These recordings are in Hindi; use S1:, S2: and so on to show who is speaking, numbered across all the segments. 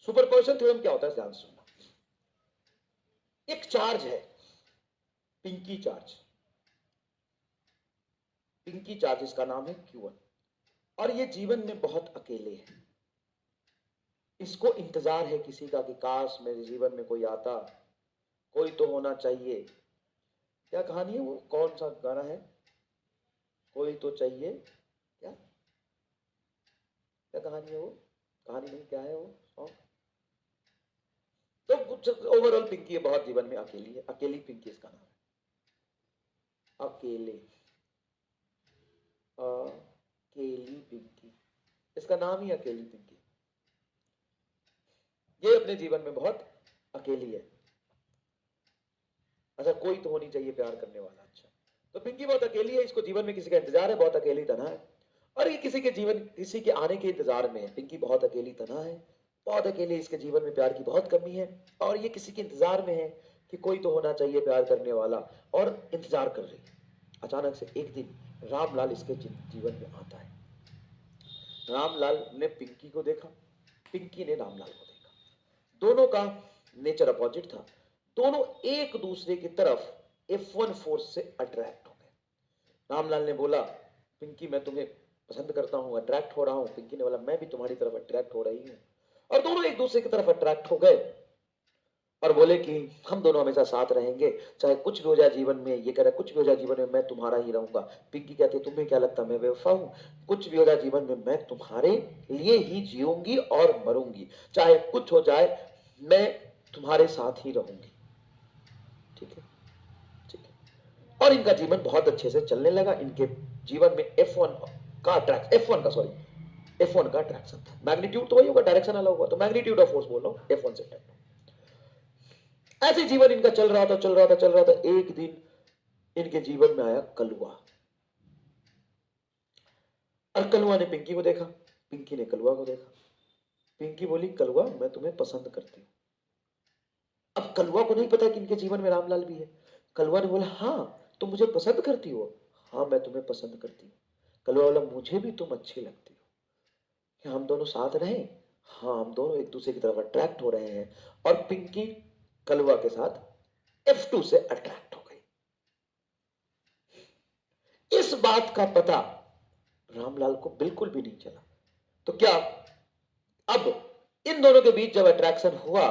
S1: सुपरपोजिशन थ्योरम क्या होता है, ध्यान से सुनना। एक चार्ज है, पिंकी चार्ज। पिंकी चार्ज इसका नाम है Q1, और ये जीवन में बहुत अकेले है। इसको इंतजार है किसी का कि काश मेरे जीवन में कोई आता, कोई तो होना चाहिए। क्या कहानी है वो, कौन सा गाना है, कोई तो चाहिए, क्या क्या कहानी है वो, कहानी नहीं, क्या है वो सॉन्ग। तो कुछ ओवरऑल पिंकी है, बहुत जीवन में अकेली है, अकेली पिंकी इसका नाम है। अकेले, अकेली पिंकी, इसका नाम ही अकेली पिंकी। ये अपने जीवन में बहुत अकेली है। अच्छा, कोई तो होनी चाहिए प्यार करने वाला। अच्छा, तो पिंकी बहुत अकेली है, इसको जीवन में किसी का इंतजार है, बहुत अकेली तन्हा है। और ये किसी के जीवन, किसी के आने के इंतजार में है। पिंकी बहुत अकेली तन्हा है, बहुत अकेली, इसके जीवन में प्यार की बहुत कमी है, और ये किसी के इंतजार में है कि कोई तो होना चाहिए प्यार करने वाला, और इंतजार कर रही है। अचानक से एक दिन रामलाल इसके जीवन में आता है। रामलाल ने पिंकी को देखा, पिंकी ने रामलाल को देखा। दोनों का नेचर अपोजिट था। दोनों एक दूसरे की तरफ F1 फोर्स से अट्रैक्ट हो गए। रामलाल ने बोला, पिंकी मैं तुम्हें पसंद करता हूं, अट्रैक्ट हो रहा हूं। पिंकी ने बोला, मैं भी तुम्हारी तरफ अट्रैक्ट हो रही हूं। और दोनों एक दूसरे की तरफ अट्रैक्ट हो गए और बोले कि हम दोनों हमेशा साथ रहेंगे, चाहे कुछ भी हो जाए जीवन में। ये कह रहा कुछ भी हो जाए जीवन में मैं तुम्हारा ही रहूंगा। पिंकी कहती तुम्हें क्या लगता मैं बेवफा हूं, कुछ भी हो जाए जीवन में मैं तुम्हारे लिए ही जीऊंगी और मरूंगी, चाहे कुछ हो जाए मैं तुम्हारे साथ ही रहूंगी। ठीक है, ठीक है। और इनका जीवन बहुत अच्छे से चलने लगा। इनके जीवन में F1 का अट्रैक्शन था। मैग्नीट्यूड तो वही होगा, डायरेक्शन अलग होगा, तो मैग्नीट्यूड ऑफ फोर्स बोल रहा हूं, F1 से अट्रैक्ट। ऐसे जीवन इनका चल रहा था, चल रहा था, चल रहा था। एक दिन इनके जीवन में आया कलुआ, और कलुआ ने पिंकी को देखा, पिंकी ने कलुआ को देखा। पिंकी बोली, कलुआ मैं तुम्हें पसंद करती हूं। अब कलुआ को नहीं पता कि इनके जीवन में रामलाल भी है। कलुआ ने बोला, हाँ तुम मुझे पसंद करती हो, हाँ मैं तुम्हें पसंद करती हूँ। कलुआ बोला, मुझे भी तुम अच्छी लगती हो, क्या हम दोनों साथ रहें। हाँ हम दोनों एक दूसरे की तरफ अट्रैक्ट हो रहे हैं। और पिंकी कलुआ के साथ F2 से अट्रैक्ट हो गई। इस बात का पता रामलाल को बिल्कुल भी नहीं चला। तो क्या अब इन दोनों के बीच जब अट्रैक्शन हुआ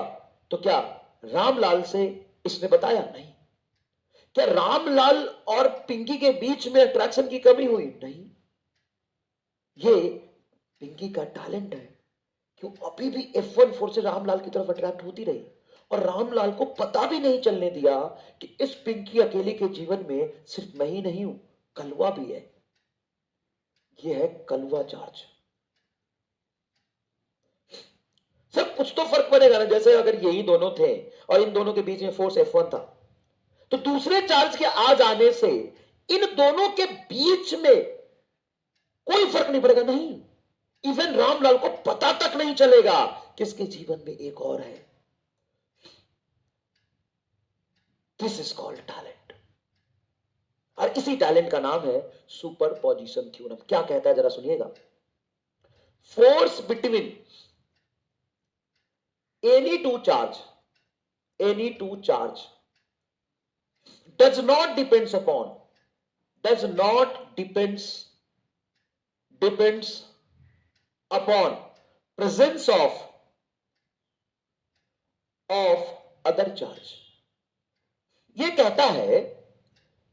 S1: तो क्या रामलाल से इसने बताया? नहीं। क्या रामलाल और पिंकी के बीच में अट्रैक्शन की कमी हुई? नहीं। ये पिंकी का टैलेंट है, क्यों अभी भी F1 फोर्स से रामलाल की तरफ अट्रैक्ट होती रही, और रामलाल को पता भी नहीं चलने दिया कि इस पिंकी अकेले के जीवन में सिर्फ मैं ही नहीं हूं, कलवा भी है। यह है कलवा चार्ज। सब कुछ तो फर्क पड़ेगा ना। जैसे अगर यही दोनों थे और इन दोनों के बीच में फोर्स F1 था, तो दूसरे चार्ज के आ जाने से इन दोनों के बीच में कोई फर्क नहीं पड़ेगा। नहीं, इवन रामलाल को पता तक नहीं चलेगा कि इसके जीवन में एक और है। दिस इज कॉल्ड टैलेंट, और इसी टैलेंट का नाम है सुपर पोजिशन थ्योरम। क्या कहता है जरा सुनिएगा। Force between any two charge, any two charge does not depends upon, does not depends upon presence of other charge। ये कहता है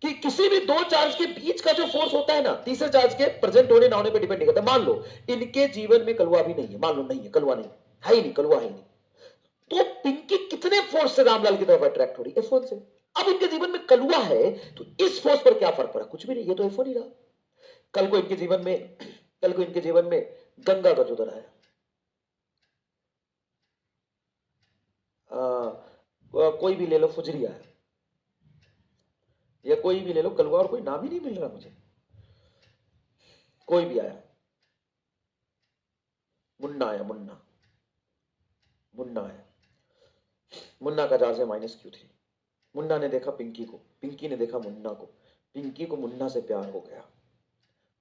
S1: कि किसी भी दो चार्ज के बीच का जो फोर्स होता है ना, तीसरे चार्ज के प्रेजेंट होने ना होने पे डिपेंड नहीं करता। मान लो इनके जीवन में कलुआ भी नहीं है, मान लो नहीं है, कलुआ नहीं है ही नहीं, कलुआ है ही नहीं, तो पिंकी कितने फोर्स से रामलाल की तरफ अट्रैक्ट हो रही है? F1 से। अब इनके जीवन में कलुआ है तो इस फोर्स पर क्या फर्क पड़ा? कुछ भी नहीं, ये तो F1 ही रहा। कल को इनके जीवन में, कल को इनके जीवन में गंगा का जुदर आया, कोई भी ले लो, फुजरी आया, या कोई भी ले लो, कलुआ और कोई नाम ही नहीं मिल रहा मुझे, कोई भी आया, मुन्ना आया, मुन्ना, मुन्ना आया, मुन्ना का चार्ज है -Q3। मुन्ना ने देखा पिंकी को, पिंकी ने देखा मुन्ना को, पिंकी को मुन्ना से प्यार हो गया,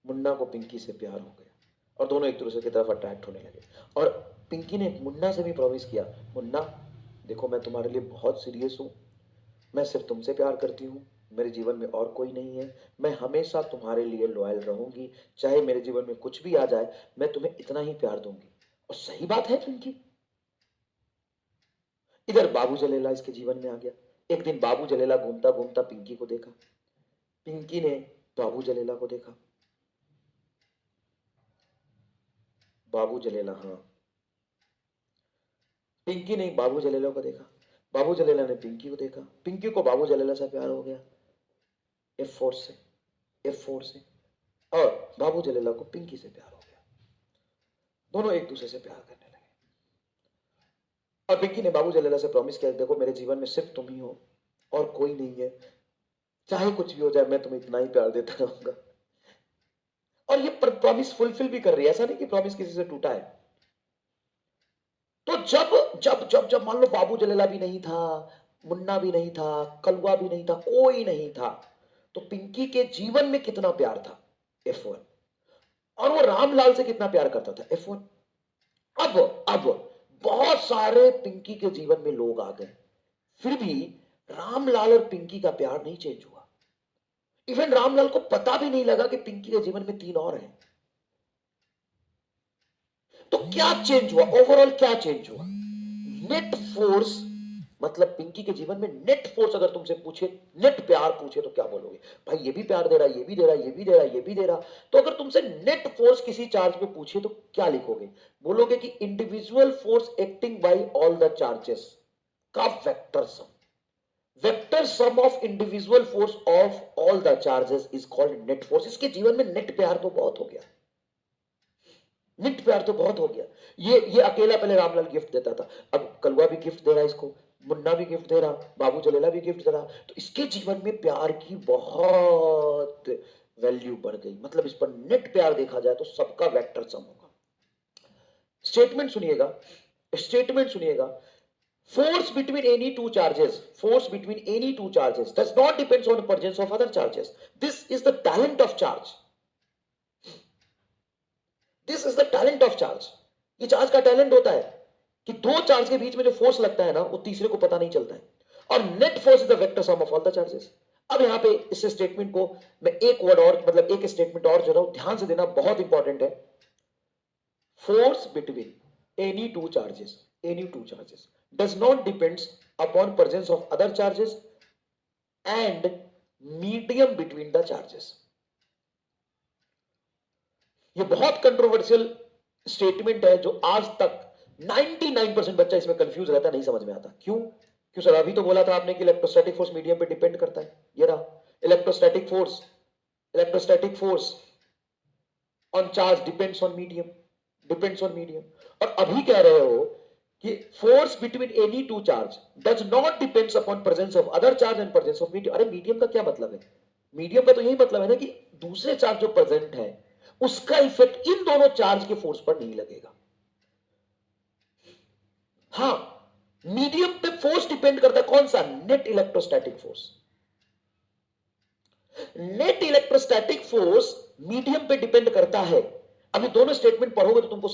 S1: मुन्ना को पिंकी से प्यार हो गया, और दोनों एक दूसरे की तरफ अट्रैक्ट होने लगे। और पिंकी ने मुन्ना से भी प्रॉमिस किया, मुन्ना देखो मैं तुम्हारे लिए बहुत सीरियस हूँ, मैं सिर्फ तुमसे प्यार करती हूँ, मेरे जीवन में और कोई नहीं है, मैं हमेशा तुम्हारे लिए लॉयल रहूंगी, चाहे मेरे जीवन में कुछ भी आ जाए, मैं तुम्हें इतना ही प्यार दूंगी। और सही बात है पिंकी। इधर बाबू जलेला इसके जीवन में आ गया। एक दिन बाबू जलेला घूमता घूमता पिंकी को देखा, पिंकी ने बाबू जलेला को देखा। बाबू जलेला, हाँ, पिंकी ने बाबू जलेला को देखा, बाबू जलेला ने पिंकी को देखा, पिंकी को बाबू जलेला से प्यार हो गया, F4 से, F4 से। और बाबू जलेला को पिंकी से प्यार हो गया, दोनों एक दूसरे से प्यार करने लगे। और पिंकी ने बाबू जलेला से प्रॉमिस किया, देखो मेरे जीवन में सिर्फ तुम ही हो और कोई नहीं है, चाहे कुछ भी हो जाए मैं तुम्हें इतना ही प्यार देता रहूंगा। और ये प्रॉमिस फुलफिल भी कर रही है, ऐसा नहीं कि प्रॉमिस किसी से टूटा है। तो जब जब जब जब मान लो बाबू जलेला भी नहीं था, मुन्ना भी नहीं था, कलवा भी नहीं था, कोई नहीं था, तो पिंकी के जीवन में कितना प्यार था, F1। और वो रामलाल से कितना प्यार करता था, F1। अब बहुत सारे पिंकी के जीवन में लोग आ गए, फिर भी रामलाल और पिंकी का प्यार नहीं चेंज हुआ। इवन रामलाल को पता भी नहीं लगा कि पिंकी के जीवन में 3 और हैं। तो क्या चेंज हुआ, ओवरऑल क्या चेंज हुआ? नेट फोर्स, मतलब पिंकी के जीवन में नेट फोर्स अगर तुमसे पूछे, नेट प्यार पूछे तो क्या बोलोगे? भाई ये भी प्यार दे रहा, ये भी दे रहा, ये भी दे रहा, ये भी दे रहा। तो अगर तुमसे नेट फोर्स किसी चार्ज पे पूछे तो क्या लिखोगे? बोलोगे कि individual force acting by all the charges का vector sum. Vector sum of individual force of all the charges is called net force. इसके जीवन में नेट प्यार तो बहुत हो गया, नेट प्यार तो बहुत हो गया। ये अकेला पहले रामलाल गिफ्ट देता था, अब कलवा भी गिफ्ट दे रहा है इसको, मुन्ना भी गिफ्ट दे रहा, बाबू जलेला भी गिफ्ट दे रहा। तो इसके जीवन में प्यार की बहुत वैल्यू बढ़ गई। मतलब इस पर नेट प्यार देखा जाए तो सबका वेक्टर सम होगा। स्टेटमेंट सुनिएगा, स्टेटमेंट सुनिएगा। Force between any two charges, force between any two charges does not depends on the presence of other charges. This is the talent of charge. This is the talent of charge. ये चार्ज का टैलेंट होता है कि दो चार्ज के बीच में जो फोर्स लगता है ना, वो तीसरे को पता नहीं चलता है। और net force is the vector sum of all the charges. अब यहां पे इस स्टेटमेंट को मैं एक वर्ड और, मतलब एक स्टेटमेंट और जो ध्यान से देना, बहुत इंपॉर्टेंट है। Force between any two charges does not depends upon presence of other charges and medium between the charges। ये बहुत कंट्रोवर्शियल स्टेटमेंट है जो आज तक 99% बच्चा इसमें कंफ्यूज रहता है, नहीं समझ में आता। क्यों? क्यों सर, अभी तो बोला था आपने कि इलेक्ट्रोस्टैटिक फोर्स मीडियम पे डिपेंड करता है। ये रहा electrostatic force on charge depends on medium. और अभी कह रहे हो कि force between any two charge does not depends upon presence of other charge and presence of medium. अरे मीडियम का क्या मतलब है? मीडियम का तो यही मतलब है ना कि दूसरे चार्ज जो प्रेजेंट है उसका इफेक्ट इन दोनों चार्ज के फोर्स पर नहीं लगेगा। हां, मीडियम पे फोर्स डिपेंड करता है, कौन सा? Net electrostatic force. Net electrostatic force medium पे डिपेंड करता है। अभी दोनों स्टेटमेंट पढ़ोगे तो तुमको